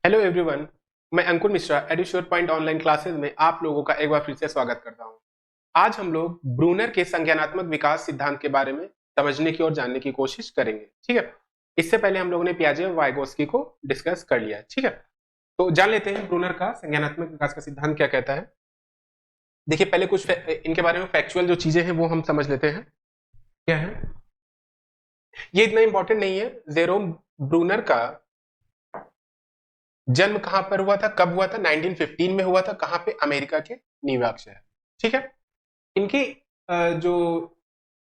Hello everyone. मैं अंकुर Mishra एडुश्योर point online classes में आप लोगों का एक बार फिर से स्वागत करता हूं। आज हम लोग ब्रूनर के संज्ञानात्मक विकास सिद्धांत के बारे में समझने की और जानने की कोशिश करेंगे। ठीक है, इससे पहले हम लोगों ने पियाजे और वाइगोस्की को डिस्कस कर लिया है। ठीक है, तो जान लेते हैं ब्रूनर का संज्ञानात्मक विकास का सिद्धांत क्या कहता है। देखिए, पहले कुछ इनके बारे में फैक्चुअल जो चीजें हैं वो हम समझ लेते हैं क्या है। ये इतना इंपॉर्टेंट नहीं है। जेरोम ब्रूनर का जन्म कहां पर हुआ था, कब हुआ था? 1915 में हुआ था। कहां पे? अमेरिका के न्यूयॉर्क शहर। ठीक है, इनकी जो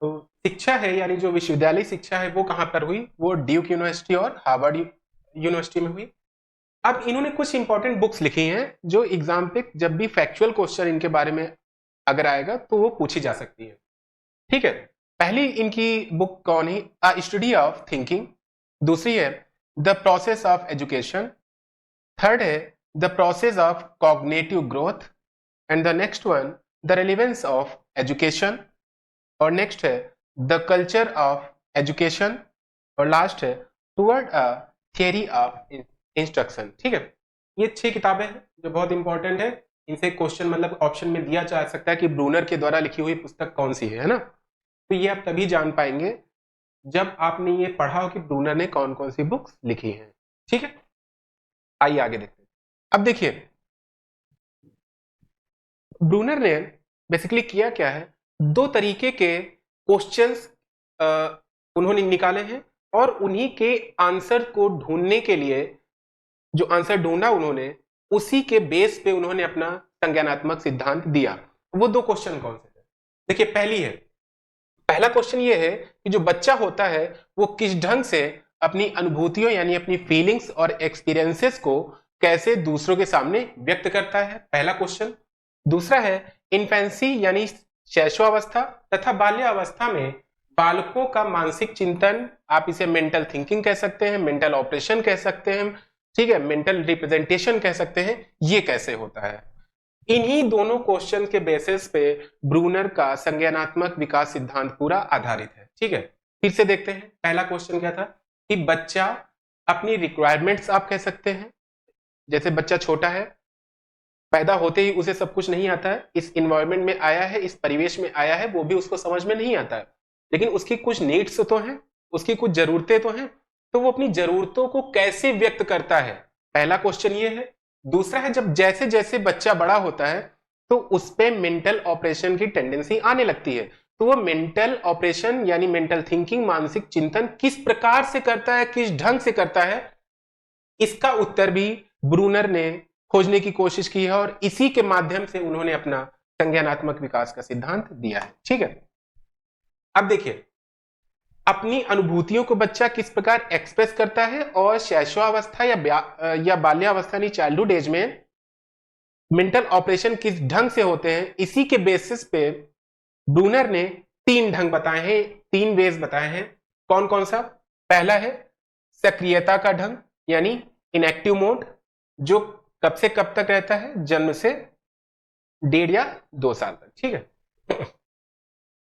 शिक्षा है यानी जो विश्वविद्यालय शिक्षा है वो कहां पर हुई? वो ड्यूक यूनिवर्सिटी और हार्वर्ड यूनिवर्सिटी में हुई। अब इन्होंने कुछ इंपॉर्टेंट बुक्स लिखी हैं जो एग्जाम पे जब भी फैक्चुअल क्वेश्चन इनके बारे में अगर आएगा तो वो पूछी जा सकती है। ठीक है, पहली इनकी बुक कौन है? A study of thinking. दूसरी है the process of education. Third है the process of cognitive growth. And the next one the relevance of education. और नेक्स्ट है द कल्चर ऑफ एजुकेशन। और लास्ट है toward a theory of instruction. ठीक है, ये 6 किताबें हैं जो बहुत इंपॉर्टेंट है। इनसे क्वेश्चन मतलब ऑप्शन में दिया जा सकता है कि ब्रूनर के द्वारा लिखी हुई पुस्तक कौन सी है ना। तो ये आप तभी जान पाएंगे जब आपने ये पढ़ा हो कि ब्रूनर ने कौन कौन सी बुक्स लिखी हैं। ठीक है, आइए आगे देखते हैं। अब देखिए, ब्रूनर ने बेसिकली किया क्या है, दो तरीके के क्वेश्चंस उन्होंने निकाले हैं और उन्हीं के आंसर को ढूंढने के लिए जो आंसर ढूंढा उन्होंने उसी के बेस पे उन्होंने अपना संज्ञानात्मक सिद्धांत दिया। वो दो क्वेश्चन कौन से थे? देखिए, पहला क्वेश्चन ये है कि जो बच्चा होता है वो किस ढंग से अपनी अनुभूतियों यानी अपनी फीलिंग्स और एक्सपीरियंसेस को कैसे दूसरों के सामने व्यक्त करता है, पहला क्वेश्चन। दूसरा है इन्फेंसी यानी शैशवावस्था तथा बाल्यावस्था में बालकों का मानसिक चिंतन, आप इसे मेंटल थिंकिंग कह सकते हैं, मेंटल ऑपरेशन कह सकते हैं, ठीक है, मेंटल रिप्रेजेंटेशन कह सकते हैं, ये कैसे होता है। इन्हीं दोनों क्वेश्चन के बेसिस पे ब्रूनर का संज्ञानात्मक विकास सिद्धांत पूरा आधारित है। ठीक है, फिर से देखते हैं। पहला क्वेश्चन क्या था कि बच्चा अपनी रिक्वायरमेंट्स आप कह सकते हैं। जैसे बच्चा छोटा है, पैदा होते ही उसे सब कुछ नहीं आता है, इस इन्वायरमेंट में आया है, इस परिवेश में आया है, वो भी उसको समझ में नहीं आता है, लेकिन उसकी कुछ नीड्स तो हैं, उसकी कुछ जरूरतें तो हैं। तो वो अपनी जरूरतों को कैसे व्यक्त करता है, पहला क्वेश्चन ये है। दूसरा है जब जैसे जैसे बच्चा बड़ा होता है तो उस पे मेंटल ऑपरेशन की टेंडेंसी आने लगती है। तो वो मेंटल ऑपरेशन यानी मेंटल थिंकिंग, मानसिक चिंतन किस प्रकार से करता है, किस ढंग से करता है, इसका उत्तर भी ब्रूनर ने खोजने की कोशिश की है और इसी के माध्यम से उन्होंने अपना संज्ञानात्मक विकास का सिद्धांत दिया है। ठीक है, अब देखिए, अपनी अनुभूतियों को बच्चा किस प्रकार एक्सप्रेस करता है और शैशवावस्था या बाल्यावस्था यानी चाइल्डहुड एज में मेंटल ऑपरेशन किस ढंग से होते हैं, इसी के बेसिस पे ब्रूनर ने 3 ढंग बताए हैं, 3 वेज बताए हैं। कौन कौन सा? पहला है सक्रियता का ढंग यानी इनएक्टिव मोड, जो कब से कब तक रहता है? जन्म से 1.5 या 2 साल तक। ठीक है।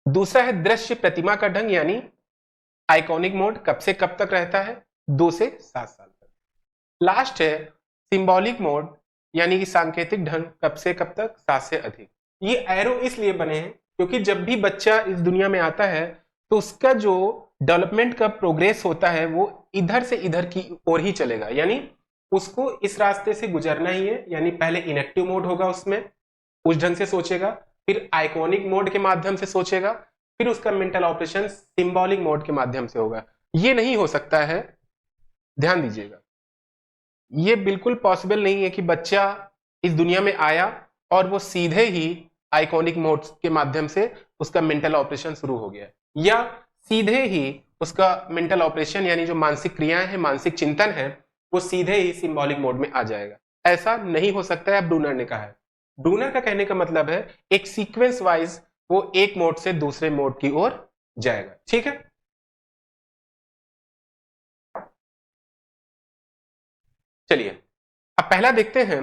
दूसरा है दृश्य प्रतिमा का ढंग यानी आइकॉनिक मोड, कब से कब तक रहता है? 2 से 7 साल तक। लास्ट है सिंबॉलिक मोड यानी कि सांकेतिक ढंग, कब से कब तक? 7 से अधिक। ये एरो इसलिए बने हैं क्योंकि जब भी बच्चा इस दुनिया में आता है तो उसका जो डेवलपमेंट का प्रोग्रेस होता है वो इधर से इधर की ओर ही चलेगा, यानी उसको इस रास्ते से गुजरना ही है। यानी पहले इनएक्टिव मोड होगा, उसमें उस ढंग से सोचेगा, फिर आइकॉनिक मोड के माध्यम से सोचेगा, फिर उसका मेंटल ऑपरेशन सिंबॉलिक मोड के माध्यम से होगा। ये नहीं हो सकता है, ध्यान दीजिएगा, ये बिल्कुल पॉसिबल नहीं है कि बच्चा इस दुनिया में आया और वो सीधे ही आइकॉनिक मोड के माध्यम से उसका मेंटल ऑपरेशन शुरू हो गया, या सीधे ही उसका मेंटल ऑपरेशन यानी जो मानसिक क्रियाएं हैं, मानसिक चिंतन है, वो सीधे ही सिंबॉलिक मोड में आ जाएगा। ऐसा नहीं हो सकता है, ब्रूनर ने कहा है। ब्रूनर का कहने का मतलब है एक सीक्वेंस वाइज वो एक मोड से दूसरे मोड की ओर जाएगा। ठीक है, चलिए अब पहला देखते हैं,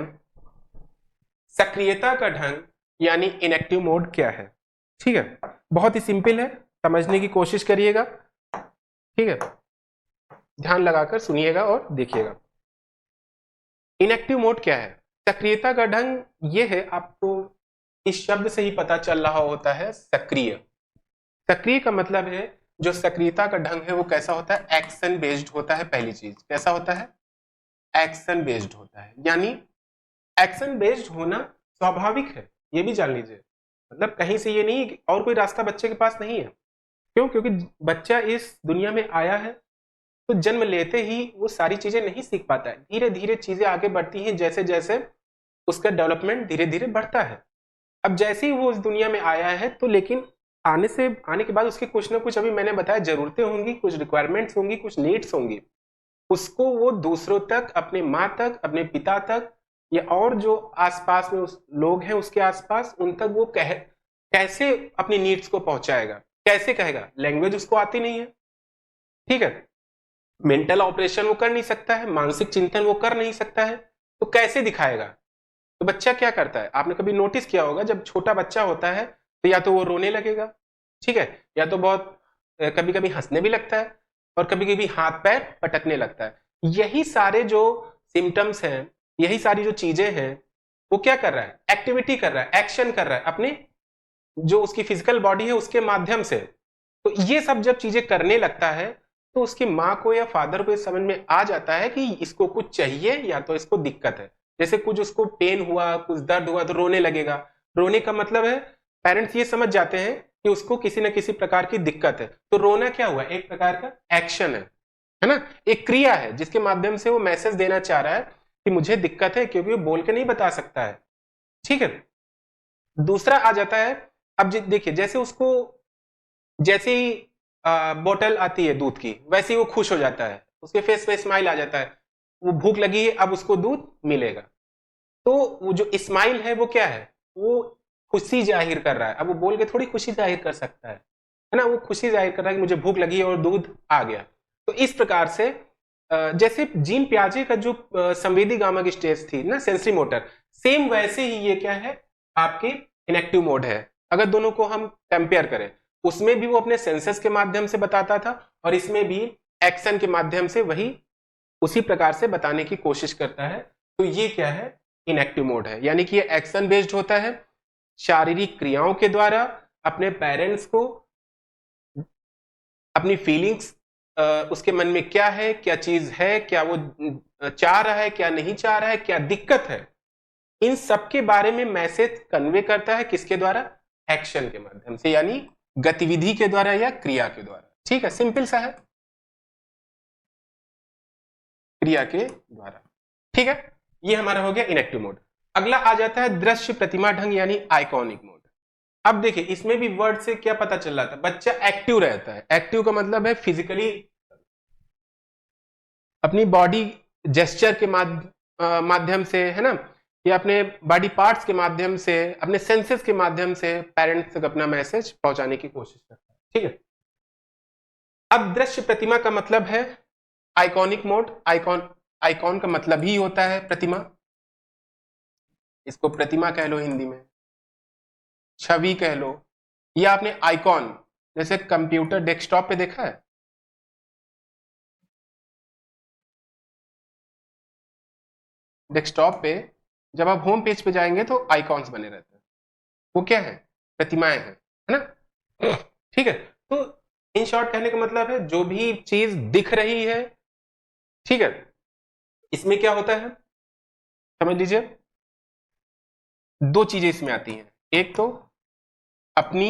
सक्रियता का ढंग यानी इनएक्टिव मोड क्या है। ठीक है, बहुत ही सिंपल है, समझने की कोशिश करिएगा। ठीक है, ध्यान लगाकर सुनिएगा और देखिएगा। इनएक्टिव मोड क्या है? सक्रियता का ढंग ये है, आपको इस शब्द से ही पता चल रहा होता है, सक्रिय। सक्रिय का मतलब है, जो सक्रियता का ढंग है वो कैसा होता है? एक्शन बेस्ड होता है। पहली चीज कैसा होता है? एक्शन बेस्ड होता है। यानी एक्शन बेस्ड होना स्वाभाविक है, ये भी जान लीजिए। मतलब कहीं से ये नहीं, और कोई रास्ता बच्चे के पास नहीं है। क्यों? क्योंकि बच्चा इस दुनिया में आया है तो जन्म लेते ही वो सारी चीजें नहीं सीख पाता है, धीरे धीरे चीजें आगे बढ़ती हैं, जैसे जैसे उसका डेवलपमेंट धीरे धीरे बढ़ता है। अब जैसे ही वो इस दुनिया में आया है तो लेकिन आने के बाद उसकी कुछ ना कुछ, अभी मैंने बताया, जरूरतें होंगी, कुछ रिक्वायरमेंट्स होंगी, कुछ नीड्स होंगी। उसको वो दूसरों तक, अपने माँ तक, अपने पिता तक, या और जो आसपास में उस लोग हैं उसके आसपास, उन तक वो कैसे अपनी नीड्स को पहुंचाएगा, कैसे कहेगा? लैंग्वेज उसको आती नहीं है, ठीक है, मेंटल ऑपरेशन वो कर नहीं सकता है, मानसिक चिंतन वो कर नहीं सकता है, तो कैसे दिखाएगा? तो बच्चा क्या करता है? आपने कभी नोटिस किया होगा, जब छोटा बच्चा होता है तो या तो वो रोने लगेगा, ठीक है, या तो बहुत कभी कभी हंसने भी लगता है, और कभी कभी हाथ पैर पटकने लगता है। यही सारे जो सिम्टम्स हैं, यही सारी जो चीजें हैं, वो क्या कर रहा है? एक्टिविटी कर रहा है, एक्शन कर रहा है अपने जो उसकी फिजिकल बॉडी है उसके माध्यम से। तो ये सब जब चीजें करने लगता है तो उसकी माँ को या फादर को समझ में आ जाता है कि इसको कुछ चाहिए या तो इसको दिक्कत है। जैसे कुछ उसको पेन हुआ, कुछ दर्द हुआ तो रोने लगेगा। रोने का मतलब है, पेरेंट्स ये समझ जाते हैं कि उसको किसी न किसी प्रकार की दिक्कत है। तो रोना क्या हुआ? एक प्रकार का एक्शन है ना, एक क्रिया है जिसके माध्यम से वो मैसेज देना चाह रहा है कि मुझे दिक्कत है, क्योंकि वो बोल के नहीं बता सकता है, ठीक है। दूसरा आ जाता है, अब देखिए, जैसे उसको, जैसे ही बोतल आती है दूध की, वैसे ही वो खुश हो जाता है, उसके फेस पे स्माइल आ जाता है, वो भूख लगी है, अब उसको दूध मिलेगा। तो वो जो स्माइल है वो क्या है? वो खुशी जाहिर कर रहा है। अब वो बोल के थोड़ी खुशी जाहिर कर सकता है ना, वो खुशी जाहिर कर रहा है कि मुझे भूख लगी है और दूध आ गया। तो इस प्रकार से जैसे जीन पियाजे का जो संवेदी गामक स्टेज थी ना, सेंसरी मोटर, सेम वैसे ही ये क्या है? आपके इनएक्टिव मोड है। अगर दोनों को हम कंपेयर करें, उसमें भी वो अपने सेंसेस के माध्यम से बताता था, और इसमें भी एक्शन के माध्यम से वही उसी प्रकार से बताने की कोशिश करता है। तो ये क्या है? इनएक्टिव मोड है। यानी कि ये एक्शन बेस्ड होता है, शारीरिक क्रियाओं के द्वारा अपने पेरेंट्स को अपनी फीलिंग्स, उसके मन में क्या है, क्या चीज है, क्या वो चाह रहा है, क्या नहीं चाह रहा है, क्या दिक्कत है, इन सब के बारे में मैसेज कन्वे करता है। किसके द्वारा? एक्शन के माध्यम से, यानी गतिविधि के द्वारा या क्रिया के द्वारा। ठीक है, सिंपल सा है, क्रिया के द्वारा। ठीक है, ये हमारा हो गया इनएक्टिव मोड। अगला आ जाता है दृश्य प्रतिमा ढंग, यानी आइकॉनिक मोड। अब देखिए, इसमें भी वर्ड से क्या पता चल रहा था? बच्चा एक्टिव रहता है। एक्टिव का मतलब है फिजिकली, अपनी बॉडी जेस्चर के माध्यम से, है ना, या अपने बॉडी पार्ट्स के माध्यम से, अपने सेंसेस के माध्यम से पेरेंट्स तक अपना मैसेज पहुंचाने की कोशिश करता है। ठीक है, अब दृश्य प्रतिमा का मतलब है आइकॉनिक मोड। आइकॉन का मतलब ही होता है प्रतिमा, इसको प्रतिमा कह लो हिंदी में, छवि कह लो, या आपने आइकॉन जैसे कंप्यूटर डेस्कटॉप पे देखा है? डेस्कटॉप पे जब आप होम पेज पे जाएंगे तो आइकॉन्स बने रहते हैं, वो क्या है? प्रतिमाएं हैं, है ना। ठीक है, तो इन शॉर्ट कहने का मतलब है, जो भी चीज दिख रही है, ठीक है, इसमें क्या होता है समझ लीजिए, दो चीजें इसमें आती हैं। एक तो अपनी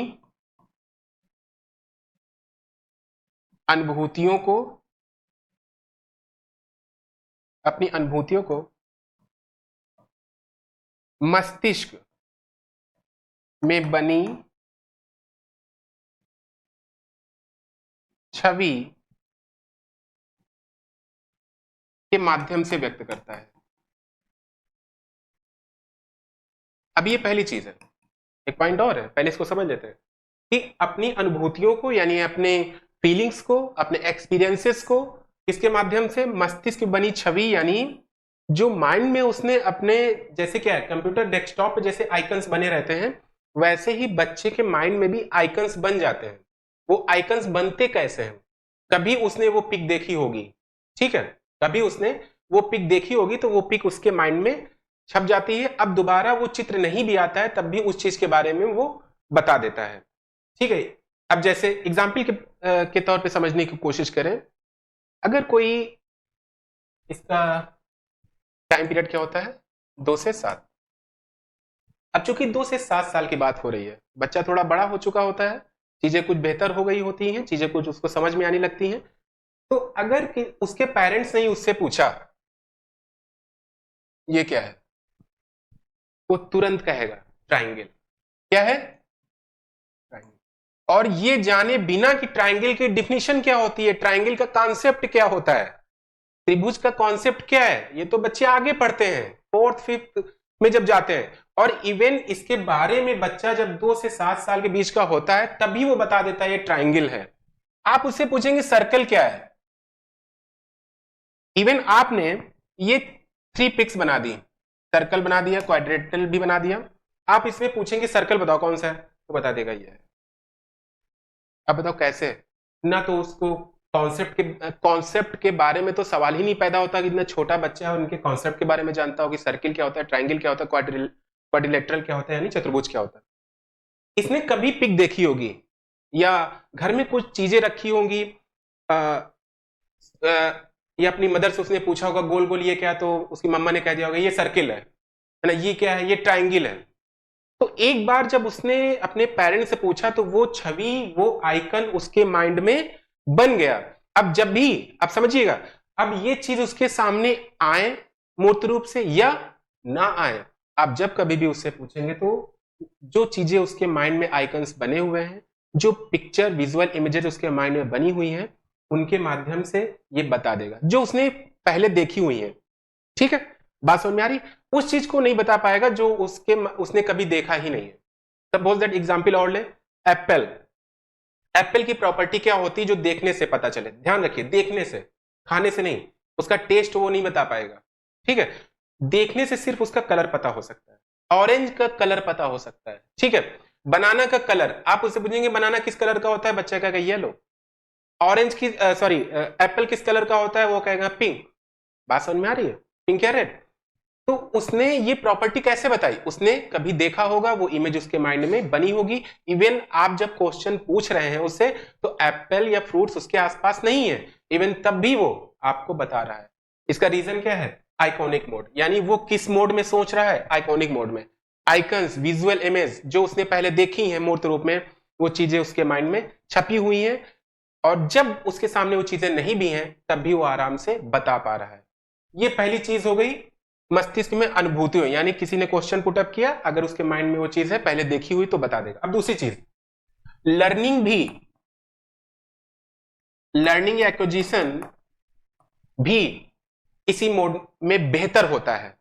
अनुभूतियों को, अपनी अनुभूतियों को मस्तिष्क में बनी छवि के माध्यम से व्यक्त करता है। अब ये पहली चीज है। एक पॉइंट और है, पहले इसको समझ लेते हैं कि अपनी अनुभूतियों को, यानी अपने फीलिंग्स को, अपने एक्सपीरियंसेस को, इसके माध्यम से मस्तिष्क की बनी छवि, यानी जो माइंड में उसने अपने, जैसे क्या है, कंप्यूटर डेस्कटॉप पे जैसे आइकन्स बने रहते हैं, वैसे ही बच्चे के माइंड में भी आइकन्स बन जाते हैं। वो आइकन्स बनते कैसे हैं? कभी उसने वो पिक देखी होगी, ठीक है, कभी उसने वो पिक देखी होगी तो वो पिक उसके माइंड में छप जाती है। अब दोबारा वो चित्र नहीं भी आता है तब भी उस चीज के बारे में वो बता देता है। ठीक है, अब जैसे एग्जाम्पल के तौर पे समझने की कोशिश करें, अगर कोई, इसका टाइम पीरियड क्या होता है, 2 से 7। अब चूंकि 2 से 7 साल की बात हो रही है, बच्चा थोड़ा बड़ा हो चुका होता है, चीजें कुछ बेहतर हो गई होती हैं, चीजें कुछ उसको समझ में आने लगती हैं। तो अगर उसके पेरेंट्स ने उससे पूछा ये क्या है, वो तुरंत कहेगा ट्राइंगल। क्या है? ट्राइंगल। और ये जाने बिना कि ट्राइंगल की डिफिनीशन क्या होती है, ट्राइंगल का कॉन्सेप्ट क्या होता है, त्रिभुज का कॉन्सेप्ट क्या है, ये तो बच्चे आगे पढ़ते हैं 4th 5th में जब जाते हैं। और इवन इसके बारे में बच्चा जब 2 से 7 साल के बीच का होता है तभी वो बता देता है ये ट्राइंगल है। आप उससे पूछेंगे सर्कल क्या है, इवन आपने ये 3 पिक्स बना दी, सर्कल बना दिया, क्वाड्रेटल भी बना दिया, आप इसमें पूछेंगे सर्कल बताओ कौन सा है, तो बता देगा ये है। अब बताओ कैसे? ना तो उसको कॉन्सेप्ट के बारे में तो सवाल ही नहीं पैदा होता कि इतना छोटा बच्चा है उनके कॉन्सेप्ट के बारे में जानता हो कि सर्किल क्या होता है, ट्राइंगल क्या होता है, क्वाड्रिलेटरल क्या होता है, यानी चतुर्भुज क्या होता है। इसने कभी पिक देखी होगी या घर में कुछ चीजें रखी होंगी, या अपनी मदर से उसने पूछा होगा गोल गोल ये क्या, तो उसकी मम्मा ने कह दिया होगा ये सर्किल है ना, ये क्या है, ये ट्राइंगल है। तो एक बार जब उसने अपने पेरेंट्स से पूछा तो वो छवि, वो आइकन उसके माइंड में बन गया। अब जब भी, अब समझिएगा, अब ये चीज उसके सामने आए मूर्त रूप से या ना आए, आप जब कभी भी उससे पूछेंगे तो जो चीजें उसके माइंड में आइकन्स बने हुए हैं, जो पिक्चर विजुअल इमेजेस उसके माइंड में बनी हुई हैं, उनके माध्यम से ये बता देगा जो उसने पहले देखी हुई है। ठीक है, बात समझ में आ रही? उस चीज को नहीं बता पाएगा जो उसने कभी देखा ही नहीं है। सपोज दैट एग्जांपल और ले, एप्पल। एप्पल की प्रॉपर्टी क्या होती है जो देखने से पता चले? ध्यान रखिए, देखने से, खाने से नहीं। उसका टेस्ट वो नहीं बता पाएगा। ठीक है, देखने से सिर्फ उसका कलर पता हो सकता है। ऑरेंज का कलर पता हो सकता है। ठीक है, बनाना का कलर, आप उससे पूछेंगे बनाना किस कलर का होता है, बच्चा कहेगा येलो। ऑरेंज की सॉरी एप्पल किस कलर का होता है, वो कहेगा पिंक। बात समझ में आ रही है? पिंक या रेड। तो उसने ये प्रॉपर्टी कैसे बताई? उसने कभी देखा होगा, वो इमेज उसके माइंड में बनी होगी। इवन आप जब क्वेश्चन पूछ रहे हैं उससे तो एप्पल या फ्रूट्स उसके आसपास नहीं है, इवन तब भी वो आपको बता रहा है। इसका रीजन क्या है? Iconic mode. यानी वो किस मोड में सोच रहा है? आइकॉनिक मोड में। आइकन्स, विजुअल इमेज जो उसने पहले देखी है मूर्त रूप में, वो चीजें उसके माइंड में छपी हुई हैं, और जब उसके सामने वो चीजें नहीं भी हैं तब भी वो आराम से बता पा रहा है। ये पहली चीज हो गई, मस्तिष्क में अनुभूति हुई, यानी किसी ने क्वेश्चन पुटअप किया, अगर उसके माइंड में वो चीज है पहले देखी हुई तो बता देगा। अब दूसरी चीज, लर्निंग भी, लर्निंग या एक्विजिशन भी इसी मोड में बेहतर होता है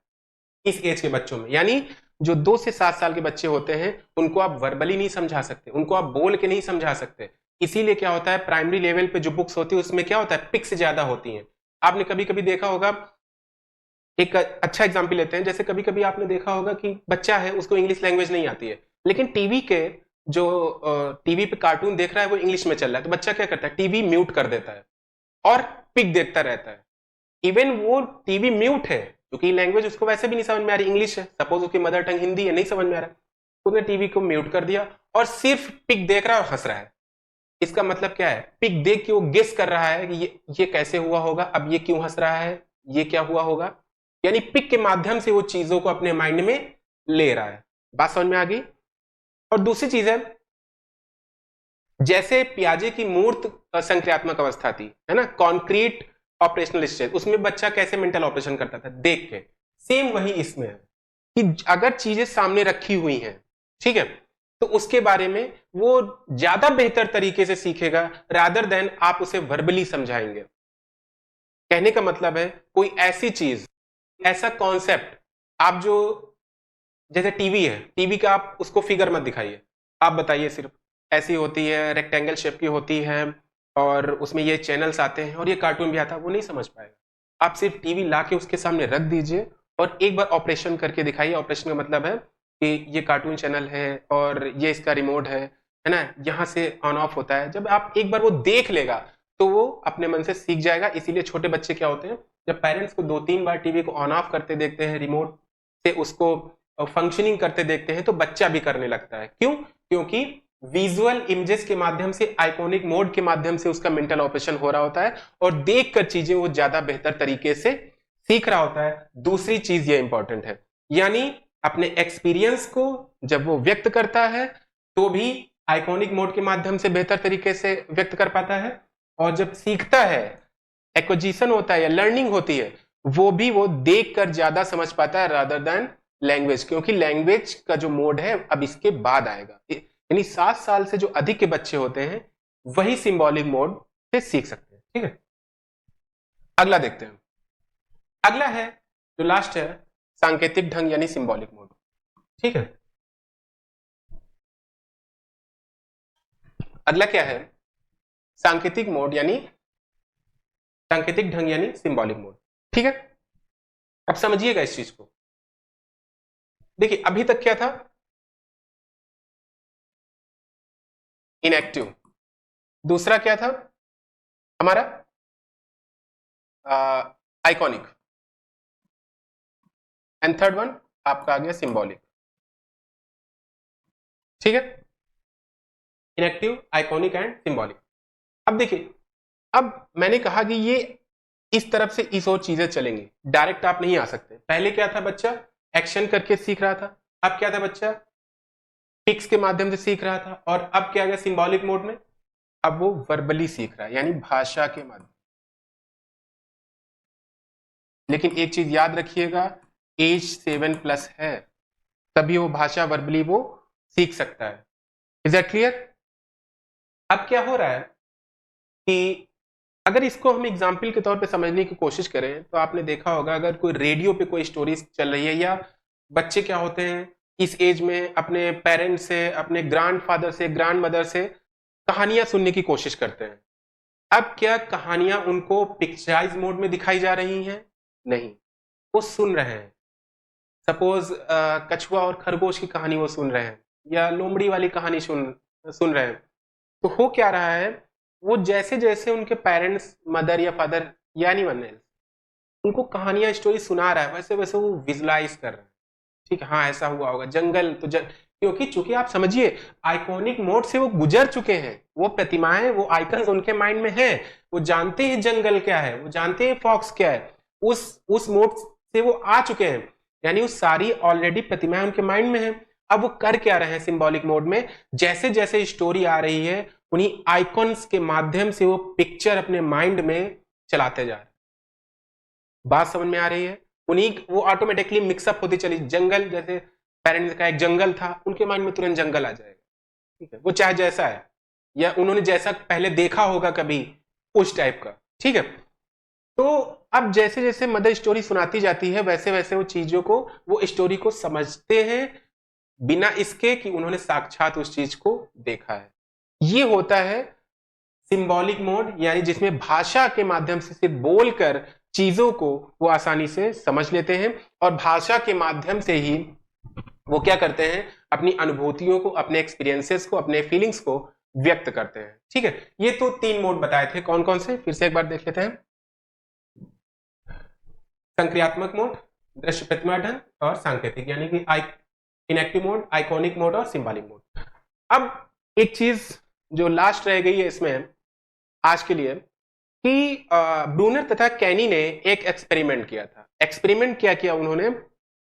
इस एज के बच्चों में। यानी जो 2 से 7 साल के बच्चे होते हैं उनको आप वर्बली नहीं समझा सकते, उनको आप बोल के नहीं समझा सकते। इसीलिए क्या होता है, प्राइमरी लेवल पे जो बुक्स होती है उसमें क्या होता है, पिक्स ज्यादा होती हैं। आपने कभी कभी देखा होगा, एक अच्छा एग्जाम्पल लेते हैं, जैसे कभी कभी आपने देखा होगा कि बच्चा है उसको इंग्लिश लैंग्वेज नहीं आती है, लेकिन टीवी के जो टीवी पे कार्टून देख रहा है वो इंग्लिश में चल रहा है, तो बच्चा क्या करता है, टीवी म्यूट कर देता है और पिक देखता रहता है। इवन वो टीवी म्यूट है क्योंकि लैंग्वेज उसको वैसे भी नहीं समझ में आ रही, इंग्लिश है, सपोज उसकी मदर टंग हिंदी है, नहीं समझ में आ रहा है, उसने टीवी को म्यूट कर दिया और सिर्फ पिक देख रहा है और हंस रहा है। इसका मतलब क्या है, पिक देख के वो गेस कर रहा है कि ये कैसे हुआ होगा, अब ये क्यों हंस रहा है, ये क्या हुआ होगा। यानी पिक के माध्यम से वो चीजों को अपने माइंड में ले रहा है। बात समझ में आ गई? और दूसरी चीज है, जैसे पियाजे की मूर्त संक्रियात्मक अवस्था थी, है ना, कॉन्क्रीट ऑपरेशनल स्टेज, उसमें बच्चा कैसे मेंटल ऑपरेशन करता था, देख के। सेम वही इसमें है कि अगर चीजें सामने रखी हुई हैं, ठीक है, तो उसके बारे में वो ज्यादा बेहतर तरीके से सीखेगा रादर देन आप उसे वर्बली समझाएंगे। कहने का मतलब है, कोई ऐसी चीज, ऐसा कॉन्सेप्ट, आप जो, जैसे टीवी है, टीवी का आप उसको फिगर मत दिखाइए, आप बताइए सिर्फ ऐसी होती है, रेक्टेंगल शेप की होती है और उसमें ये चैनल्स आते हैं और ये कार्टून भी आता है, वो नहीं समझ पाएगा। आप सिर्फ टीवी ला के उसके सामने रख दीजिए और एक बार ऑपरेशन करके दिखाइए। ऑपरेशन का मतलब है कि ये कार्टून चैनल है और ये इसका रिमोट है ना, यहाँ से ऑन ऑफ होता है। जब आप एक बार वो देख लेगा तो वो अपने मन से सीख जाएगा। इसीलिए छोटे बच्चे क्या होते हैं, जब पेरेंट्स को 2-3 बार टीवी को ऑन ऑफ करते देखते हैं, रिमोट से उसको फंक्शनिंग करते देखते हैं, तो बच्चा भी करने लगता है। क्यों? क्योंकि विजुअल इमेजेस के माध्यम से, आइकॉनिक मोड के माध्यम से उसका मेंटल ऑपरेशन हो रहा होता है और देखकर चीजें वो ज्यादा बेहतर तरीके से सीख रहा होता है। दूसरी चीज ये इंपॉर्टेंट है, यानी अपने एक्सपीरियंस को जब वो व्यक्त करता है तो भी आइकॉनिक मोड के माध्यम से बेहतर तरीके से व्यक्त कर पाता है, और जब सीखता है, एक्विजिशन होता है या लर्निंग होती है, वो भी वो देखकर ज्यादा समझ पाता है रादर देन लैंग्वेज, क्योंकि लैंग्वेज का जो मोड है अब इसके बाद आएगा। यानी 7 साल से जो अधिक के बच्चे होते हैं वही सिंबॉलिक मोड से सीख सकते हैं। ठीक है, अगला देखते हैं। अगला है, जो लास्ट है, सांकेतिक ढंग यानी सिंबॉलिक मोड। ठीक है, अगला क्या है? सांकेतिक मोड यानी सांकेतिक ढंग यानी सिंबॉलिक मोड। ठीक है, अब समझिएगा इस चीज को। देखिए, अभी तक क्या था? इनएक्टिव। दूसरा क्या था हमारा? आइकॉनिक। एंड थर्ड वन आपका आ गया सिंबॉलिक। ठीक है, इनएक्टिव, आइकॉनिक एंड सिंबॉलिक। अब देखिए, अब मैंने कहा कि ये इस तरफ से इस और चीजें चलेंगी, डायरेक्ट आप नहीं आ सकते। पहले क्या था? बच्चा एक्शन करके सीख रहा था। अब क्या था? बच्चा टिक्स के माध्यम से सीख रहा था। और अब क्या आ गया सिंबॉलिक मोड में? अब वो वर्बली सीख रहा है, यानी भाषा के माध्यम। लेकिन एक चीज याद रखिएगा, एज 7+ है, तभी वो भाषा वर्बली वो सीख सकता है। Is that clear? अब क्या हो रहा है कि अगर इसको हम एग्जाम्पल के तौर पे समझने की कोशिश करें, तो आपने देखा होगा, अगर कोई रेडियो पे कोई स्टोरी चल रही है, या बच्चे क्या होते हैं इस एज में अपने पेरेंट्स से, अपने ग्रैंडफादर से, ग्रैंड मदर से कहानियां सुनने की कोशिश करते हैं। अब क्या कहानियां उनको पिक्चराइज मोड में दिखाई जा रही हैं? नहीं, वो सुन रहे हैं। सपोज कछुआ और खरगोश की कहानी वो सुन रहे हैं, या लोमड़ी वाली कहानी सुन रहे हैं। तो हो क्या रहा है, वो जैसे जैसे उनके पेरेंट्स, मदर या फादर या एनीवन एल्स उनको कहानियां, स्टोरी सुना रहा है, वैसे वैसे वो विजुलाइज कर रहे हैं। ठीक है, हाँ ऐसा हुआ होगा, जंगल तो क्योंकि चूंकि आप समझिए आइकॉनिक मोड से वो गुजर चुके हैं, वो प्रतिमाएं, वो आइकन्स उनके माइंड में हैं, वो जानते हैं जंगल क्या है, वो जानते हैं फॉक्स क्या है, उस मोड से वो आ चुके हैं, यानी वो सारी ऑलरेडी प्रतिमाएं उनके माइंड में हैं। अब वो कर क्या रहे हैं सिंबॉलिक मोड में? जैसे जैसे स्टोरी आ रही है, उन्हीं आइकॉन्स के माध्यम से वो पिक्चर अपने माइंड में चलाते जा रहे हैं। बात समझ में आ रही है? उन्हीं वो ऑटोमेटिकली मिक्सअप होती चली। जंगल, जैसे पेरेंट्स का एक जंगल था, उनके माइंड में तुरंत जंगल आ जाएगा। ठीक है, वो चाहे जैसा है, या उन्होंने जैसा पहले देखा होगा कभी, उस टाइप का। ठीक है, तो अब जैसे जैसे मदर स्टोरी सुनाती जाती है, वैसे वैसे वो चीजों को, वो स्टोरी को समझते हैं, बिना इसके कि उन्होंने साक्षात उस चीज को देखा है। ये होता है सिंबॉलिक मोड, यानी जिसमें भाषा के माध्यम से सिर्फ बोलकर चीजों को वो आसानी से समझ लेते हैं, और भाषा के माध्यम से ही वो क्या करते हैं, अपनी अनुभूतियों को, अपने एक्सपीरियंसेस को, अपने फीलिंग्स को व्यक्त करते हैं। ठीक है, ये तो 3 मोड बताए थे। कौन कौन से? फिर से एक बार देख लेते हैं। संक्रियात्मक मोड, दृश्य प्रतिमा ढंग, और सांकेतिक, यानी कि इनएक्टिव मोड, आइकॉनिक मोड और सिंबॉलिक मोड। अब एक चीज जो लास्ट रह गई है इसमें आज के लिए, कि ब्रूनर तथा कैनी ने एक एक्सपेरिमेंट किया था। एक्सपेरिमेंट क्या किया उन्होंने?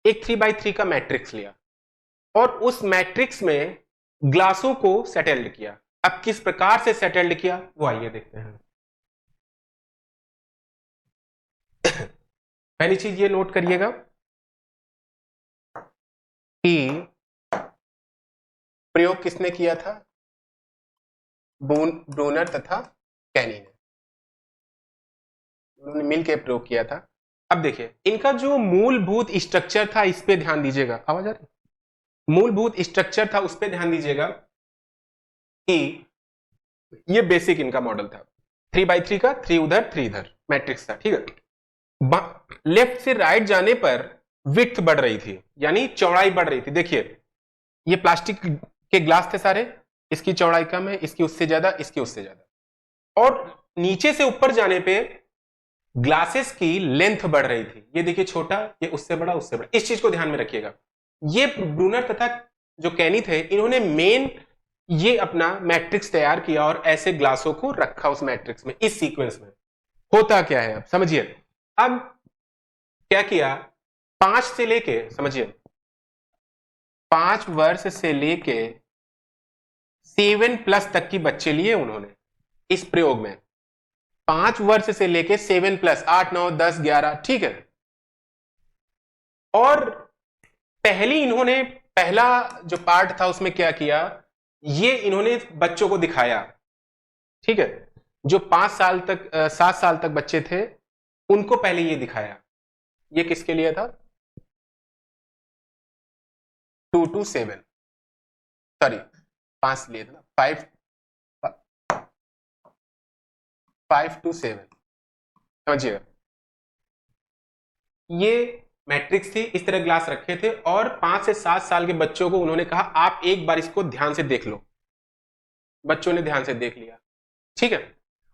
एक 3x3 का मैट्रिक्स लिया और उस मैट्रिक्स में ग्लासों को सेटल्ड किया। अब किस प्रकार से सेटल्ड किया वो आइए देखते हैं। पहली चीज ये नोट करिएगा कि प्रयोग किसने किया था? ब्रूनर तथा कैनी ने, उन्होंने मिलकर प्रयोग किया था। अब देखिए, इनका जो मूलभूत स्ट्रक्चर था, इस पे ध्यान दीजिएगा। आवाज आ रही? मूलभूत स्ट्रक्चर था, उस पे ध्यान दीजिएगा कि ये बेसिक इनका मॉडल था। 3x3 का, 3 उधर 3 इधर मैट्रिक्स था। ठीक है, लेफ्ट से राइट जाने पर विड्थ बढ़ रही थी, यानी चौड़ाई बढ़ रही थी। देखिए, ये प्लास्टिक के ग्लास थे सारे, इसकी चौड़ाई कम है, इसकी उससे ज्यादा, इसकी उससे ज्यादा। और नीचे से ऊपर जाने पे ग्लासेस की लेंथ बढ़ रही थी। ये देखिए छोटा, ये उससे बड़ा, उससे बड़ा। इस चीज को ध्यान में रखिएगा। ये ब्रूनर तथा जो कैनी थे, इन्होंने मेन ये अपना मैट्रिक्स तैयार किया और ऐसे ग्लासों को रखा उस मैट्रिक्स में, इस सीक्वेंस में। होता क्या है अब समझिए। अब क्या किया, 5 से लेके, समझिए 5 वर्ष से लेके 7+ तक की बच्चे लिए उन्होंने इस प्रयोग में। 5 वर्ष से लेके 7+, 8, 9, 10, 11, ठीक है। और पहला जो पार्ट था उसमें क्या किया, ये इन्होंने बच्चों को दिखाया, ठीक है। जो 5 साल तक 7 साल तक बच्चे थे उनको पहले ये दिखाया। ये किसके लिए था, 2 to 7, सॉरी 5 लिए था ना, 5 to 7, समझिएगा। ये मैट्रिक्स थी, इस तरह ग्लास रखे थे और 5 से 7 साल के बच्चों को उन्होंने कहा आप एक बार इसको ध्यान से देख लो। बच्चों ने ध्यान से देख लिया, ठीक है।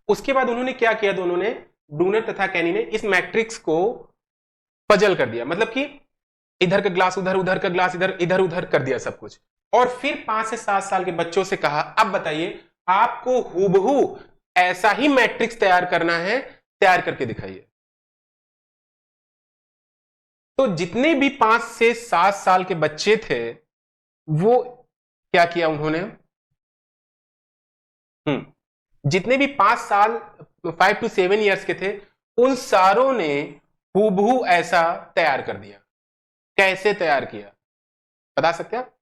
उसके बाद उन्होंने क्या किया, दोनों ने, ब्रूनर तथा कैनी ने, इस मैट्रिक्स को पजल कर दिया। मतलब कि इधर का ग्लास उधर, उधर का ग्लास इधर, इधर उधर कर दिया सब कुछ। और फिर 5 से 7 साल के बच्चों से कहा अब बताइए आपको हूबहू ऐसा ही मैट्रिक्स तैयार करना है, तैयार करके दिखाइए। तो जितने भी 5 से 7 साल के बच्चे थे वो क्या किया उन्होंने, जितने भी 5 to 7 ईयर्स के थे उन सारों ने हूबहू ऐसा तैयार कर दिया। कैसे तैयार किया बता सकते हैं आप?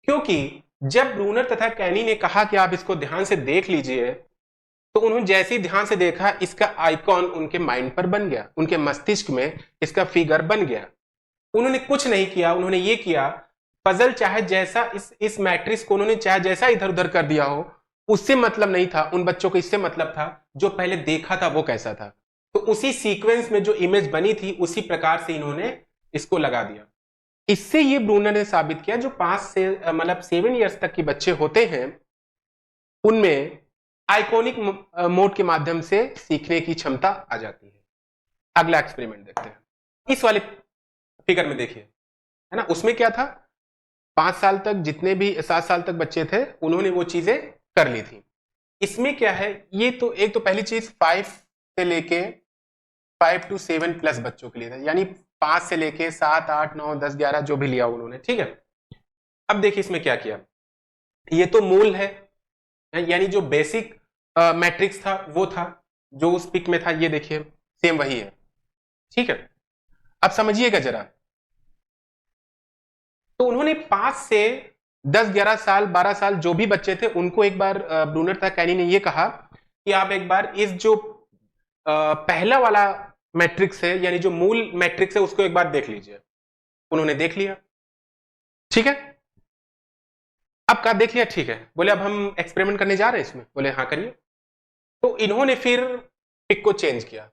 क्योंकि जब ब्रूनर तथा कैनी ने कहा कि आप इसको ध्यान से देख लीजिए, तो उन्होंने जैसे ही ध्यान से देखा इसका आइकॉन उनके माइंड पर बन गया, उनके मस्तिष्क में इसका फिगर बन गया। उन्होंने कुछ नहीं किया, उन्होंने ये किया, पजल चाहे जैसा इस मैट्रिक्स को उन्होंने चाहे जैसा इधर उधर कर दिया हो, उससे मतलब नहीं था। उन बच्चों को इससे मतलब था जो पहले देखा था वो कैसा था। तो उसी सीक्वेंस में जो इमेज बनी थी उसी प्रकार से इन्होंने इसको लगा दिया। इससे ये ब्रूनर ने साबित किया जो 5 से मतलब 7 ईयर्स तक के बच्चे होते हैं उनमें आइकॉनिक मोड के माध्यम से सीखने की क्षमता आ जाती है। अगला एक्सपेरिमेंट देखते हैं। इस वाले फिगर में देखिए, है ना, उसमें क्या था, 5 साल तक जितने भी 7 साल तक बच्चे थे उन्होंने वो चीजें कर ली थी। इसमें क्या है, ये तो एक तो पहली चीज 5 से लेके 5 to 7+ बच्चों के लिए था, यानी 5 से लेके 7, 8, 9, 10, 11 जो भी लिया उन्होंने, ठीक है। अब देखिए इसमें क्या किया, ये तो मूल है, यानी जो बेसिक मैट्रिक्स था वो था जो उस पिक में था, ये देखिए सेम वही है, ठीक है। अब समझिएगा जरा, तो उन्होंने 5 से 10, 11 साल, 12 साल जो भी बच्चे थे उनको एक बार ब्रूनर तथा कैनी ने ये कहा कि आप एक बार इस जो पहला वाला मैट्रिक्स है, यानी जो मूल मैट्रिक्स है, उसको एक बार देख लीजिए। उन्होंने देख लिया, ठीक है। अब कहा देख लिया, ठीक है, बोले अब हम एक्सपेरिमेंट करने जा रहे हैं इसमें, बोले हाँ करिए। तो इन्होंने फिर पिक को चेंज किया,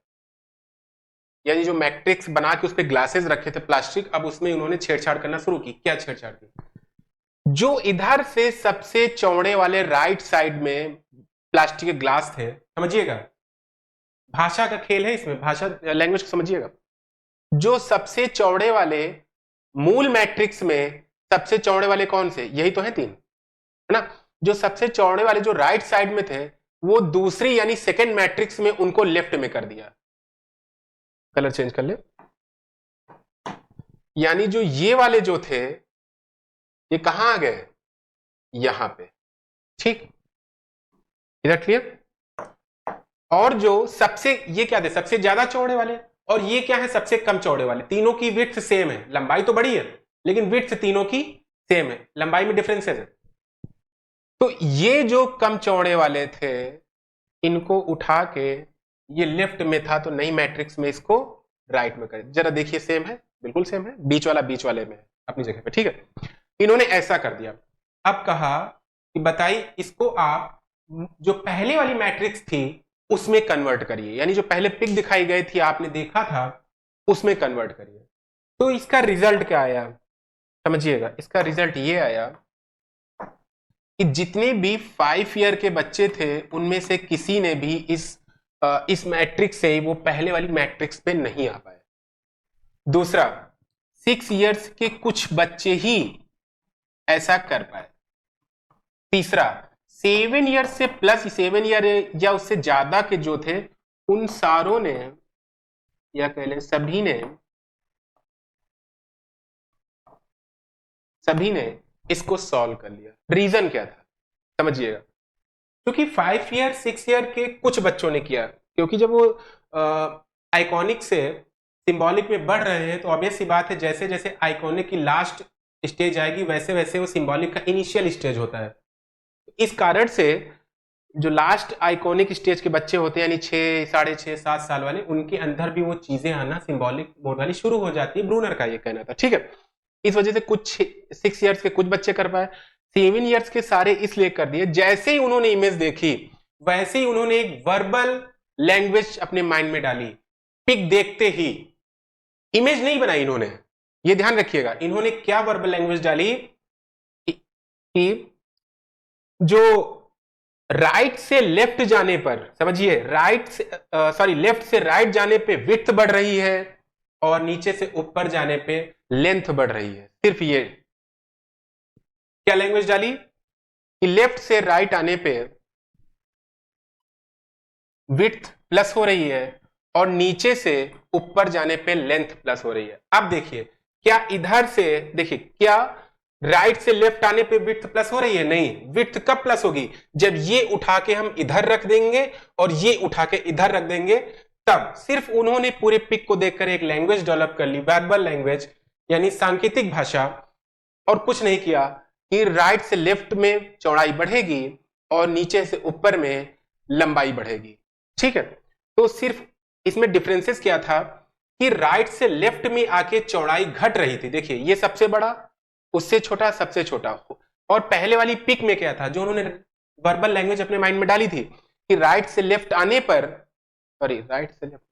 यानी जो मैट्रिक्स बना के उस पर ग्लासेस रखे थे प्लास्टिक, अब उसमें उन्होंने छेड़छाड़ करना शुरू की। क्या छेड़छाड़ की, जो इधर से सबसे चौड़े वाले राइट साइड में प्लास्टिक के ग्लास थे, समझिएगा भाषा का खेल है इसमें, भाषा लैंग्वेज को समझिएगा। जो सबसे चौड़े वाले मूल मैट्रिक्स में सबसे चौड़े वाले कौन से, यही तो है 3, है ना। जो सबसे चौड़े वाले जो राइट साइड में थे वो दूसरी यानी सेकेंड मैट्रिक्स में उनको लेफ्ट में कर दिया। कलर चेंज कर ले, यानी जो ये वाले जो थे ये कहां आ गए, यहां पे, ठीक, इधर क्लियर। और जो सबसे, ये क्या थे, सबसे ज्यादा चौड़े वाले, और ये क्या है, सबसे कम चौड़े वाले। तीनों की विड्थ सेम है, लंबाई तो बड़ी है लेकिन विड्थ तीनों की सेम है, लंबाई में डिफरेंसेस है। तो ये जो कम चौड़े वाले थे इनको उठा के, ये लेफ्ट में था तो नई मैट्रिक्स में इसको राइट में करें। जरा देखिए सेम है, बिल्कुल सेम है, बीच वाला बीच वाले में अपनी जगह पे, ठीक है। इन्होंने ऐसा कर दिया। अब कहा कि बताइए इसको आप जो पहले वाली मैट्रिक्स थी उसमें कन्वर्ट करिए, यानी जो पहले पिक दिखाई गई थी आपने देखा था उसमें कन्वर्ट करिए। तो इसका रिजल्ट क्या आया समझिएगा, इसका रिजल्ट ये आया कि जितने भी 5 ईयर के बच्चे थे उनमें से किसी ने भी इस इस मैट्रिक्स से वो पहले वाली मैट्रिक्स पे नहीं आ पाए। दूसरा, 6 इयर्स के कुछ बच्चे ही ऐसा कर पाए। तीसरा, 7 ईयर से प्लस 7 ईयर या उससे ज्यादा के जो थे उन सारों ने या कह लें सभी ने इसको सॉल्व कर लिया। रीजन क्या था समझिएगा, क्योंकि 5 ईयर 6 ईयर के कुछ बच्चों ने किया, क्योंकि जब वो आइकॉनिक से सिंबॉलिक में बढ़ रहे हैं तो ऑब्वियस सी बात है जैसे जैसे आइकॉनिक की लास्ट स्टेज आएगी वैसे वैसे वो सिंबॉलिक का इनिशियल स्टेज होता है। इस कारण से जो लास्ट आइकॉनिक स्टेज के बच्चे होते हैं यानी 6, 6.5, 7 साल वाले, उनके अंदर भी वो चीजें आना सिंबॉलिक मोड वाली शुरू हो जाती है। ब्रूनर का ये कहना था, ठीक है। इस वजह से कुछ 6 इयर्स के कुछ बच्चे कर पाए, 7 इयर्स के सारे इसलिए कर दिए जैसे ही उन्होंने इमेज देखी वैसे ही उन्होंने एक वर्बल लैंग्वेज अपने माइंड में डाली। पिक देखते ही, इमेज नहीं बनाई इन्होंने, ये ध्यान रखिएगा। इन्होंने क्या वर्बल लैंग्वेज डाली कि जो राइट से लेफ्ट जाने पर, समझिए लेफ्ट से राइट जाने पे विड्थ बढ़ रही है और नीचे से ऊपर जाने पे लेंथ बढ़ रही है। सिर्फ ये क्या लैंग्वेज डाली कि लेफ्ट से राइट आने पे विड्थ प्लस हो रही है और नीचे से ऊपर जाने पे लेंथ प्लस हो रही है। अब देखिए क्या इधर से, देखिए क्या राइट से लेफ्ट आने पे विड्थ प्लस हो रही है? नहीं। विड्थ कब प्लस होगी? जब ये उठा के हम इधर रख देंगे और ये उठा के इधर रख देंगे, तब। सिर्फ उन्होंने पूरे पिक को देखकर एक लैंग्वेज डेवलप कर ली, वर्बल लैंग्वेज यानी सांकेतिक भाषा, और कुछ नहीं किया कि राइट से लेफ्ट में चौड़ाई बढ़ेगी और नीचे से ऊपर में लंबाई बढ़ेगी, ठीक है। तो सिर्फ इसमें डिफरेंसेस क्या था कि राइट से लेफ्ट में आके चौड़ाई घट रही थी। देखिए ये सबसे बड़ा, उससे छोटा, सबसे छोटा। और पहले वाली पिक में क्या था जो उन्होंने वर्बल लैंग्वेज अपने माइंड में डाली थी कि राइट से लेफ्ट आने पर, सॉरी राइट से लेफ्ट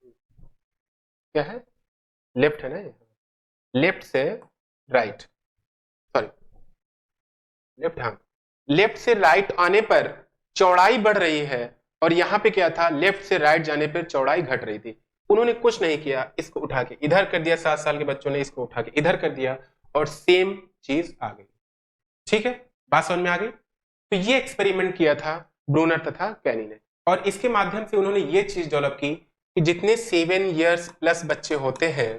क्या है, लेफ्ट है ना, लेफ्ट से राइट, सॉरी लेफ्ट, हाँ, लेफ्ट से राइट आने पर चौड़ाई बढ़ रही है और यहां पे क्या था, लेफ्ट से राइट जाने पर चौड़ाई घट रही थी। उन्होंने कुछ नहीं किया, इसको उठा के इधर कर दिया, 7 साल के बच्चों ने इसको उठा के इधर कर दिया और सेम चीज आ गई, ठीक है। बात समझ में आ गई? तो ये एक्सपेरिमेंट किया था ब्रूनर तथा कैनी ने, और इसके माध्यम से उन्होंने ये चीज डेवलप की कि जितने 7 इयर्स प्लस बच्चे होते हैं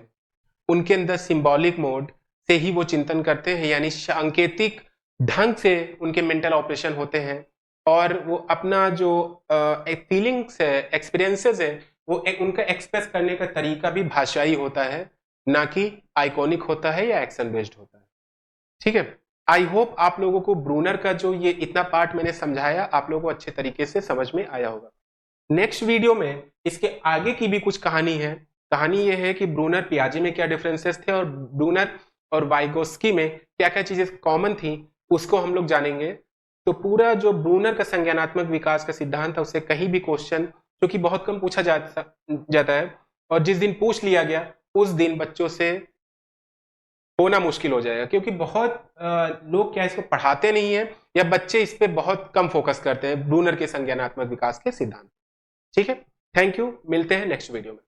उनके अंदर सिंबॉलिक मोड से ही वो चिंतन करते हैं, यानी सांकेतिक ढंग से उनके मेंटल ऑपरेशन होते हैं और वो अपना जो फीलिंग्स है, एक्सपीरियंसेस है, वो उनका एक्सप्रेस करने का तरीका भी भाषाई होता है, ना कि आइकॉनिक होता है या एक्शन बेस्ड होता है, ठीक है। आई होप आप लोगों को ब्रूनर का जो ये इतना पार्ट मैंने समझाया आप लोगों को अच्छे तरीके से समझ में आया होगा। नेक्स्ट वीडियो में इसके आगे की भी कुछ कहानी है। कहानी ये है कि ब्रूनर पियाजे में क्या डिफरेंसेस थे और ब्रूनर और वाइगोस्की में क्या क्या चीजें कॉमन थी, उसको हम लोग जानेंगे। तो पूरा जो ब्रूनर का संज्ञानात्मक विकास का सिद्धांत है उससे कहीं भी क्वेश्चन, जो कि बहुत कम पूछा जाता है और जिस दिन पूछ लिया गया उस दिन बच्चों से होना मुश्किल हो जाएगा, क्योंकि बहुत लोग क्या इसको पढ़ाते नहीं है या बच्चे इस पे बहुत कम फोकस करते हैं ब्रूनर के संज्ञानात्मक विकास के सिद्धांत, ठीक है। थैंक यू, मिलते हैं नेक्स्ट वीडियो में।